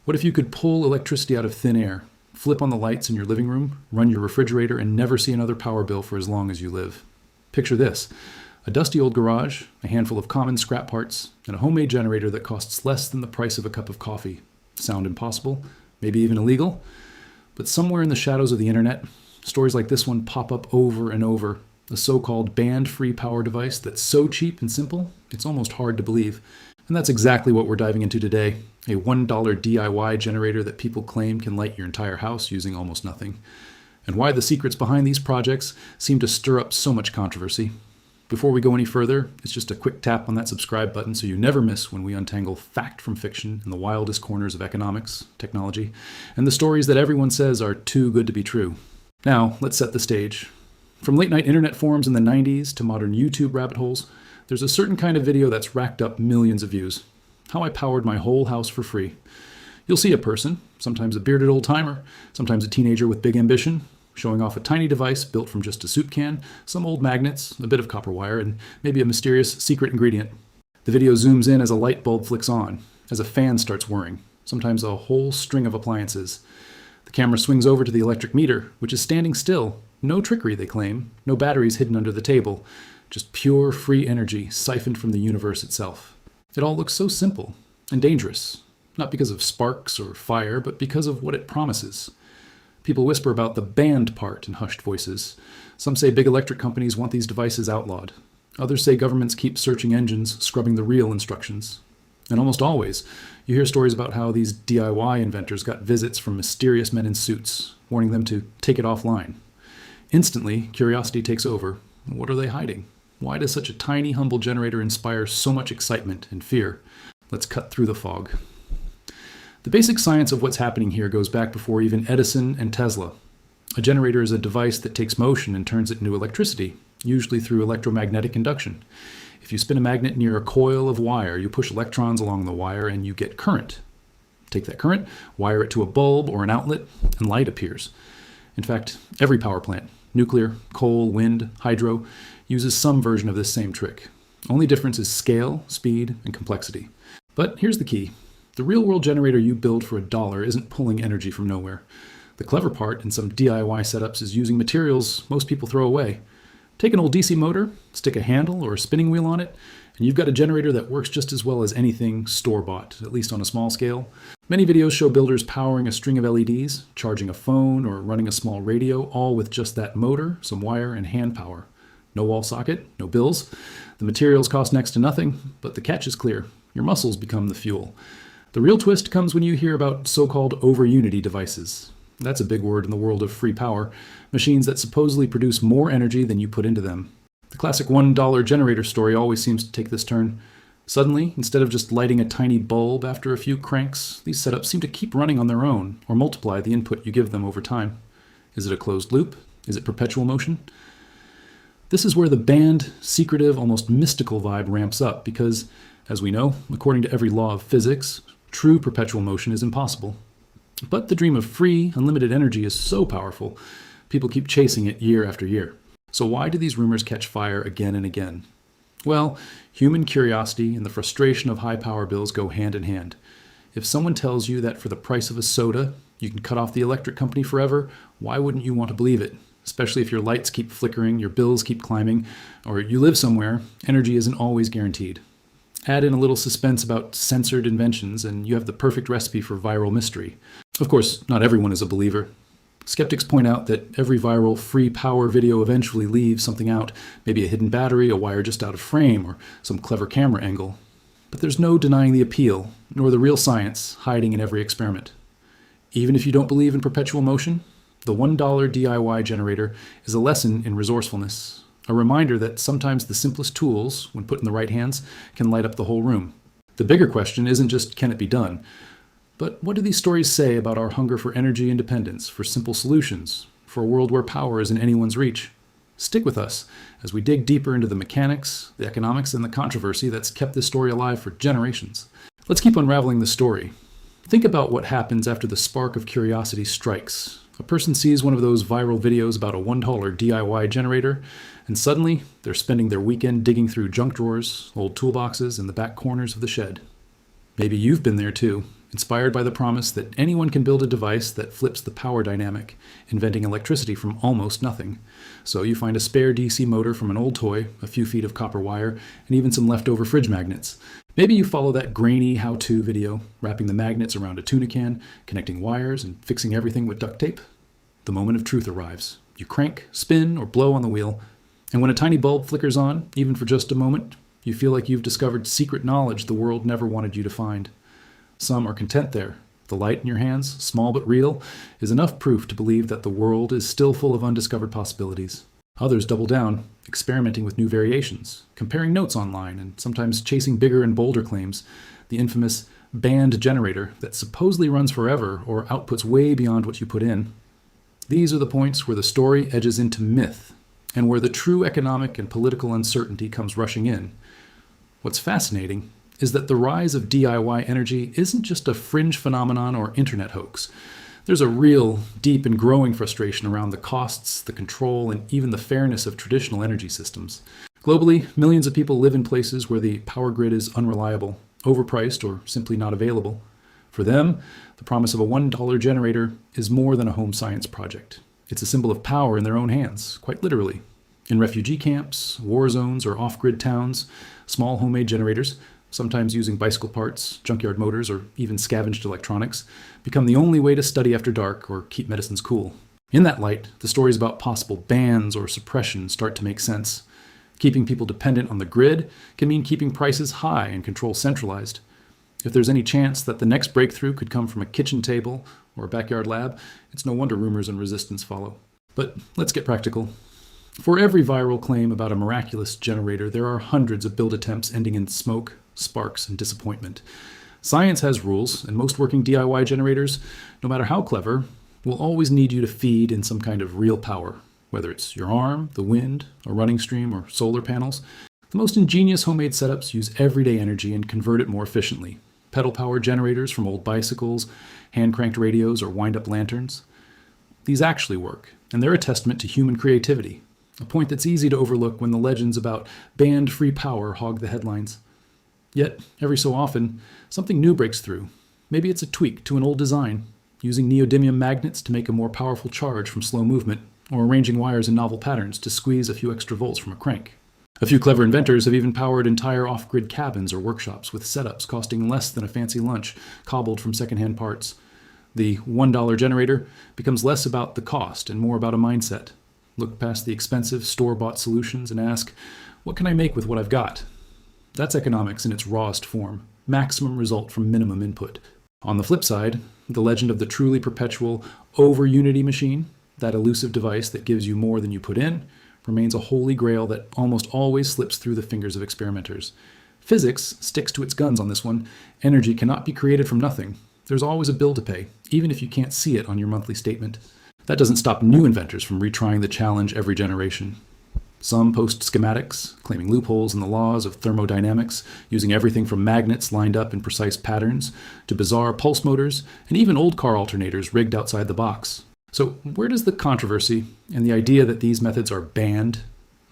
What if you could pull electricity out of thin air, flip on the lights in your living room, run your refrigerator, and never see another power bill for as long as you live? Picture this: a dusty old garage, a handful of common scrap parts, and a homemade generator that costs less than the price of a cup of coffee. Sound impossible? Maybe even illegal? But somewhere in the shadows of the internet, stories like this one pop up over and over. A so-called band-free power device that's so cheap and simple, it's almost hard to believe. And that's exactly what we're diving into today. A $1 DIY generator that people claim can light your entire house using almost nothing. And why the secrets behind these projects seem to stir up so much controversy. Before we go any further, it's just a quick tap on that subscribe button so you never miss when we untangle fact from fiction in the wildest corners of economics, technology, and the stories that everyone says are too good to be true. Now, let's set the stage. From late-night internet forums in the 90s to modern YouTube rabbit holes, there's a certain kind of video that's racked up millions of views. How I powered my whole house for free. You'll see a person, sometimes a bearded old-timer, sometimes a teenager with big ambition, showing off a tiny device built from just a soup can, some old magnets, a bit of copper wire, and maybe a mysterious secret ingredient. The video zooms in as a light bulb flicks on, as a fan starts whirring, sometimes a whole string of appliances. The camera swings over to the electric meter, which is standing still. No trickery, they claim, no batteries hidden under the table, just pure free energy siphoned from the universe itself. It all looks so simple and dangerous, not because of sparks or fire, but because of what it promises. People whisper about the banned part in hushed voices. Some say big electric companies want these devices outlawed. Others say governments keep searching engines, scrubbing the real instructions. And almost always, you hear stories about how these DIY inventors got visits from mysterious men in suits, warning them to take it offline. Instantly, curiosity takes over. What are they hiding? Why does such a tiny, humble generator inspire so much excitement and fear? Let's cut through the fog. The basic science of what's happening here goes back before even Edison and Tesla. A generator is a device that takes motion and turns it into electricity, usually through electromagnetic induction. If you spin a magnet near a coil of wire, you push electrons along the wire and you get current. Take that current, wire it to a bulb or an outlet, and light appears. In fact, every power plant, nuclear, coal, wind, hydro, uses some version of this same trick. Only difference is scale, speed, and complexity. But here's the key. The real-world generator you build for $1 isn't pulling energy from nowhere. The clever part in some DIY setups is using materials most people throw away. Take an old DC motor, stick a handle or a spinning wheel on it, and you've got a generator that works just as well as anything store-bought, at least on a small scale. Many videos show builders powering a string of LEDs, charging a phone, or running a small radio, all with just that motor, some wire, and hand power. No wall socket, no bills. The materials cost next to nothing, but the catch is clear. Your muscles become the fuel. The real twist comes when you hear about so-called over-unity devices. That's a big word in the world of free power, machines that supposedly produce more energy than you put into them. The classic $1 generator story always seems to take this turn. Suddenly, instead of just lighting a tiny bulb after a few cranks, these setups seem to keep running on their own, or multiply the input you give them over time. Is it a closed loop? Is it perpetual motion? This is where the banned, secretive, almost mystical vibe ramps up because, as we know, according to every law of physics, true perpetual motion is impossible. But the dream of free, unlimited energy is so powerful, people keep chasing it year after year. So why do these rumors catch fire again and again? Well, human curiosity and the frustration of high power bills go hand in hand. If someone tells you that for the price of a soda, you can cut off the electric company forever, why wouldn't you want to believe it? Especially if your lights keep flickering, your bills keep climbing, or you live somewhere, energy isn't always guaranteed. Add in a little suspense about censored inventions, and you have the perfect recipe for viral mystery. Of course, not everyone is a believer. Skeptics point out that every viral free power video eventually leaves something out, maybe a hidden battery, a wire just out of frame, or some clever camera angle. But there's no denying the appeal, nor the real science hiding in every experiment. Even if you don't believe in perpetual motion, the $1 DIY generator is a lesson in resourcefulness, a reminder that sometimes the simplest tools, when put in the right hands, can light up the whole room. The bigger question isn't just can it be done, but what do these stories say about our hunger for energy independence, for simple solutions, for a world where power is in anyone's reach? Stick with us as we dig deeper into the mechanics, the economics, and the controversy that's kept this story alive for generations. Let's keep unraveling the story. Think about what happens after the spark of curiosity strikes. A person sees one of those viral videos about a $1 DIY generator, and suddenly they're spending their weekend digging through junk drawers, old toolboxes, and the back corners of the shed. Maybe you've been there too, inspired by the promise that anyone can build a device that flips the power dynamic, inventing electricity from almost nothing. So you find a spare DC motor from an old toy, a few feet of copper wire, and even some leftover fridge magnets. Maybe you follow that grainy how-to video, wrapping the magnets around a tuna can, connecting wires, and fixing everything with duct tape. The moment of truth arrives. You crank, spin, or blow on the wheel, and when a tiny bulb flickers on, even for just a moment, you feel like you've discovered secret knowledge the world never wanted you to find. Some are content there. The light in your hands, small but real, is enough proof to believe that the world is still full of undiscovered possibilities. Others double down, experimenting with new variations, comparing notes online, and sometimes chasing bigger and bolder claims. The infamous band generator that supposedly runs forever or outputs way beyond what you put in. These are the points where the story edges into myth, and where the true economic and political uncertainty comes rushing in. What's fascinating is that the rise of DIY energy isn't just a fringe phenomenon or internet hoax. There's a real, deep and growing frustration around the costs, the control, and even the fairness of traditional energy systems. Globally, millions of people live in places where the power grid is unreliable, overpriced, or simply not available. For them, the promise of a $1 generator is more than a home science project. It's a symbol of power in their own hands, quite literally. In refugee camps, war zones, or off-grid towns, small homemade generators, sometimes using bicycle parts, junkyard motors, or even scavenged electronics, become the only way to study after dark or keep medicines cool. In that light, the stories about possible bans or suppression start to make sense. Keeping people dependent on the grid can mean keeping prices high and control centralized. If there's any chance that the next breakthrough could come from a kitchen table or a backyard lab, it's no wonder rumors and resistance follow. But let's get practical. For every viral claim about a miraculous generator, there are hundreds of build attempts ending in smoke, sparks, and disappointment. Science has rules, and most working DIY generators, no matter how clever, will always need you to feed in some kind of real power, whether it's your arm, the wind, a running stream, or solar panels. The most ingenious homemade setups use everyday energy and convert it more efficiently. Pedal-powered generators from old bicycles, hand-cranked radios, or wind-up lanterns. These actually work, and they're a testament to human creativity, a point that's easy to overlook when the legends about band-free power hog the headlines. Yet, every so often, something new breaks through. Maybe it's a tweak to an old design, using neodymium magnets to make a more powerful charge from slow movement, or arranging wires in novel patterns to squeeze a few extra volts from a crank. A few clever inventors have even powered entire off-grid cabins or workshops with setups costing less than a fancy lunch, cobbled from secondhand parts. The $1 generator becomes less about the cost and more about a mindset. Look past the expensive store-bought solutions and ask, what can I make with what I've got? That's economics in its rawest form, maximum result from minimum input. On the flip side, the legend of the truly perpetual over-unity machine, that elusive device that gives you more than you put in, remains a holy grail that almost always slips through the fingers of experimenters. Physics sticks to its guns on this one. Energy cannot be created from nothing. There's always a bill to pay, even if you can't see it on your monthly statement. That doesn't stop new inventors from retrying the challenge every generation. Some post schematics, claiming loopholes in the laws of thermodynamics, using everything from magnets lined up in precise patterns to bizarre pulse motors and even old car alternators rigged outside the box. So where does the controversy and the idea that these methods are banned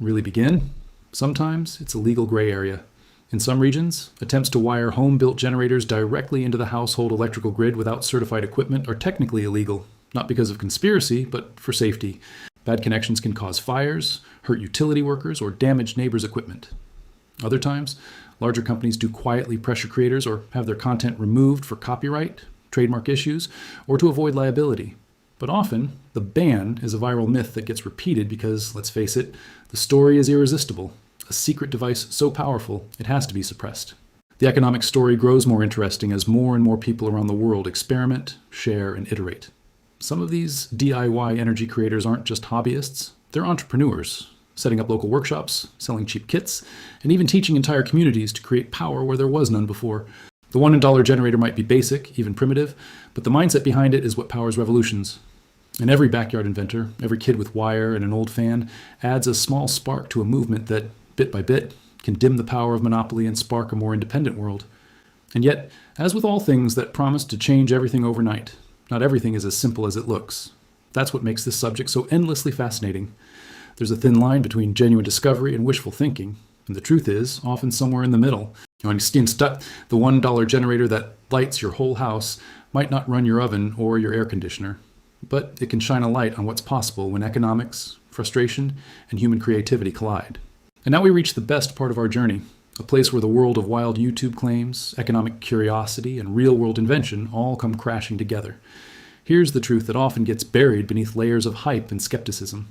really begin? Sometimes it's a legal gray area. In some regions, attempts to wire home-built generators directly into the household electrical grid without certified equipment are technically illegal, not because of conspiracy, but for safety. Bad connections can cause fires, hurt utility workers, or damage neighbors' equipment. Other times, larger companies do quietly pressure creators or have their content removed for copyright, trademark issues, or to avoid liability. But often, the ban is a viral myth that gets repeated because, let's face it, the story is irresistible. A secret device so powerful, it has to be suppressed. The economic story grows more interesting as more and more people around the world experiment, share, and iterate. Some of these DIY energy creators aren't just hobbyists, they're entrepreneurs, setting up local workshops, selling cheap kits, and even teaching entire communities to create power where there was none before. The $1 generator might be basic, even primitive, but the mindset behind it is what powers revolutions. And every backyard inventor, every kid with wire and an old fan, adds a small spark to a movement that, bit by bit, can dim the power of monopoly and spark a more independent world. And yet, as with all things that promise to change everything overnight, not everything is as simple as it looks. That's what makes this subject so endlessly fascinating. There's a thin line between genuine discovery and wishful thinking, and the truth is often somewhere in the middle. Instead, the $1 generator that lights your whole house might not run your oven or your air conditioner, but it can shine a light on what's possible when economics, frustration, and human creativity collide. And now we reach the best part of our journey, a place where the world of wild YouTube claims, economic curiosity, and real-world invention all come crashing together. Here's the truth that often gets buried beneath layers of hype and skepticism.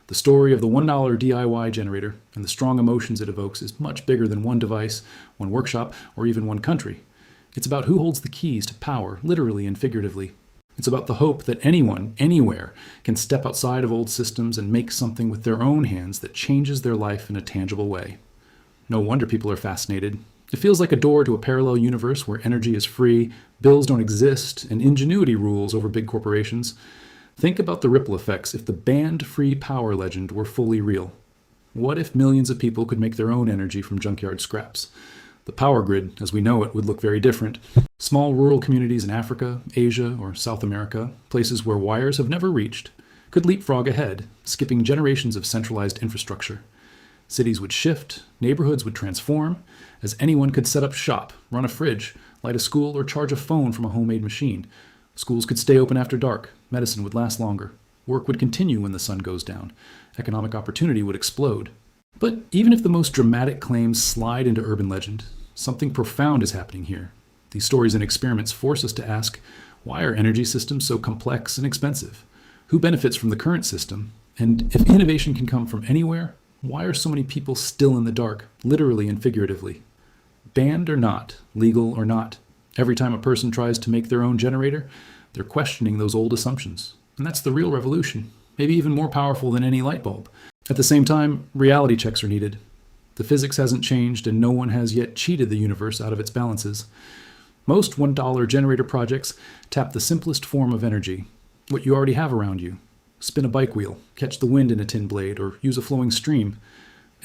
The story of the $1 DIY generator and the strong emotions it evokes is much bigger than one device, one workshop, or even one country. It's about who holds the keys to power, literally and figuratively. It's about the hope that anyone, anywhere, can step outside of old systems and make something with their own hands that changes their life in a tangible way. No wonder people are fascinated. It feels like a door to a parallel universe where energy is free, bills don't exist, and ingenuity rules over big corporations. Think about the ripple effects if the banned free power legend were fully real. What if millions of people could make their own energy from junkyard scraps? The power grid, as we know it, would look very different. Small rural communities in Africa, Asia, or South America, places where wires have never reached, could leapfrog ahead, skipping generations of centralized infrastructure. Cities would shift, neighborhoods would transform, as anyone could set up shop, run a fridge, light a school, or charge a phone from a homemade machine. Schools could stay open after dark, medicine would last longer, work would continue when the sun goes down, economic opportunity would explode. But even if the most dramatic claims slide into urban legend, something profound is happening here. These stories and experiments force us to ask, why are energy systems so complex and expensive? Who benefits from the current system? And if innovation can come from anywhere, why are so many people still in the dark, literally and figuratively? Banned or not, legal or not, every time a person tries to make their own generator, they're questioning those old assumptions. And that's the real revolution, maybe even more powerful than any light bulb. At the same time, reality checks are needed. The physics hasn't changed and no one has yet cheated the universe out of its balances. Most $1 generator projects tap the simplest form of energy, what you already have around you. Spin a bike wheel, catch the wind in a tin blade, or use a flowing stream.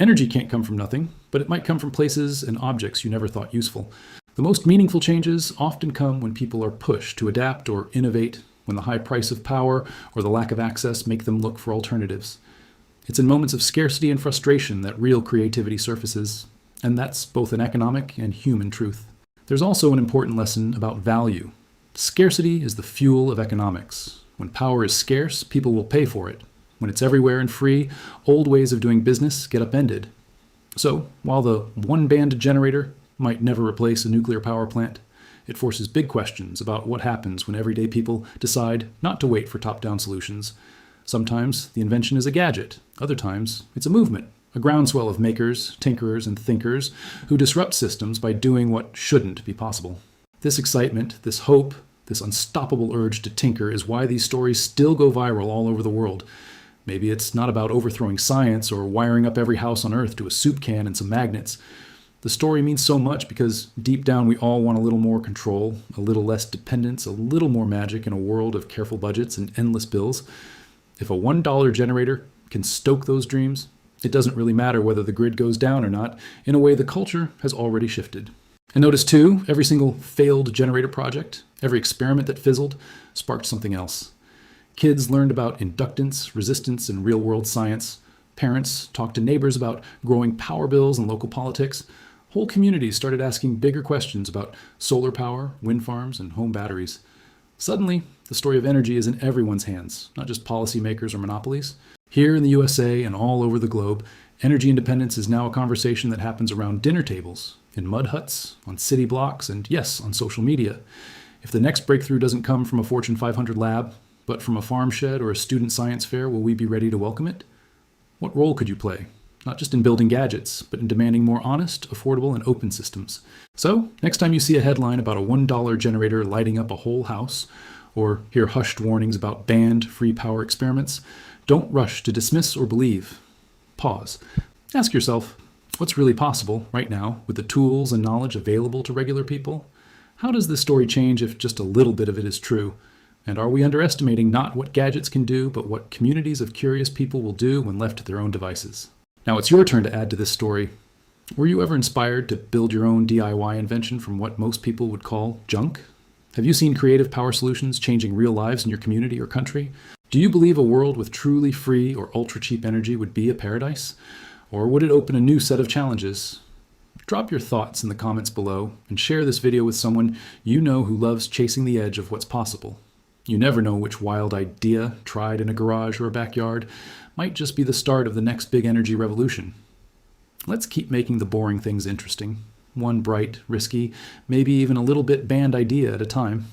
Energy can't come from nothing, but it might come from places and objects you never thought useful. The most meaningful changes often come when people are pushed to adapt or innovate, when the high price of power or the lack of access make them look for alternatives. It's in moments of scarcity and frustration that real creativity surfaces, and that's both an economic and human truth. There's also an important lesson about value. Scarcity is the fuel of economics. When power is scarce, people will pay for it. When it's everywhere and free, old ways of doing business get upended. So, while the one banned generator might never replace a nuclear power plant, it forces big questions about what happens when everyday people decide not to wait for top-down solutions. Sometimes the invention is a gadget. Other times it's a movement, a groundswell of makers, tinkerers, and thinkers who disrupt systems by doing what shouldn't be possible. This excitement, this hope, this unstoppable urge to tinker is why these stories still go viral all over the world. Maybe it's not about overthrowing science or wiring up every house on Earth to a soup can and some magnets. The story means so much because deep down we all want a little more control, a little less dependence, a little more magic in a world of careful budgets and endless bills. If a $1 generator can stoke those dreams, it doesn't really matter whether the grid goes down or not. In a way, the culture has already shifted. And notice too, every single failed generator project, every experiment that fizzled, sparked something else. Kids learned about inductance, resistance, and real-world science. Parents talked to neighbors about growing power bills and local politics. Whole communities started asking bigger questions about solar power, wind farms, and home batteries. Suddenly, the story of energy is in everyone's hands, not just policymakers or monopolies. Here in the USA and all over the globe, energy independence is now a conversation that happens around dinner tables, in mud huts, on city blocks, and yes, on social media. If the next breakthrough doesn't come from a Fortune 500 lab, but from a farm shed or a student science fair, will we be ready to welcome it? What role could you play? Not just in building gadgets, but in demanding more honest, affordable, and open systems. So, next time you see a headline about a $1 generator lighting up a whole house, or hear hushed warnings about banned free power experiments, don't rush to dismiss or believe. Pause. Ask yourself, what's really possible right now with the tools and knowledge available to regular people? How does this story change if just a little bit of it is true? And are we underestimating not what gadgets can do, but what communities of curious people will do when left to their own devices? Now it's your turn to add to this story. Were you ever inspired to build your own DIY invention from what most people would call junk? Have you seen creative power solutions changing real lives in your community or country? Do you believe a world with truly free or ultra-cheap energy would be a paradise? Or would it open a new set of challenges? Drop your thoughts in the comments below and share this video with someone you know who loves chasing the edge of what's possible. You never know which wild idea tried in a garage or a backyard might just be the start of the next big energy revolution. Let's keep making the boring things interesting, one bright, risky, maybe even a little bit banned idea at a time.